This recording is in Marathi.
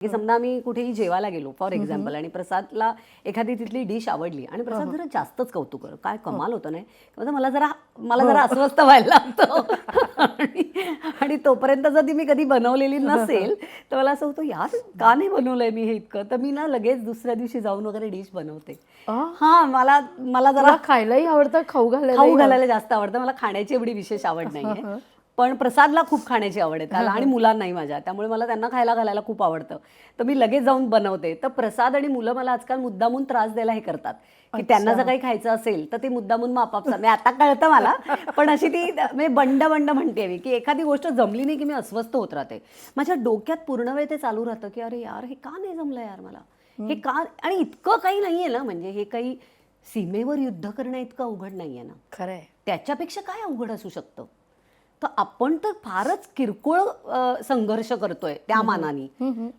की समजा आम्ही कुठेही जेवायला गेलो फॉर एक्झाम्पल आणि प्रसादला एखादी तिथली डिश आवडली आणि प्रसाद जरा जास्तच कौतुक कर काय कमाल होतं नाही म्हणजे मला जरा अस्वस्थ व्हायला लागतं आणि तोपर्यंत जर ती मी कधी बनवलेली नसेल तर मला असं होतं यार का नाही बनवलंय मी हे इतकं तर मी ना लगेच दुसऱ्या दिवशी जाऊन वगैरे डिश बनवते. हा मला जरा खायलाही आवडतं खाऊ घालायला जास्त आवडतं. मला खाण्याची एवढी विशेष आवड नाहीये पण प्रसादला खूप खाण्याची आवड आहे त्याला आणि मुलांनाही माझ्या त्यामुळे मला त्यांना खायला घालायला खूप आवडतं तर मी लगेच जाऊन बनवते. तर प्रसाद आणि मुलं मला आजकाल मुद्दामून त्रास द्यायला हे करतात की त्यांना जर काही खायचं असेल तर ते मुद्दामून मग आपापसात आता कळतं मला पण अशी ती म्हणजे बंड म्हणते मी की एखादी गोष्ट जमली नाही की मी अस्वस्थ होत राहते. माझ्या डोक्यात पूर्ण वेळ ते चालू राहतं की अरे यार हे का नाही जमलं यार मला हे का आणि इतकं काही नाहीये ना म्हणजे हे काही सीमेवर युद्ध करणं इतकं अवघड नाहीये ना. खरंय त्याच्यापेक्षा काय अवघड असू शकतं. तर आपण तर फारच किरकोळ संघर्ष करतोय त्या मानाने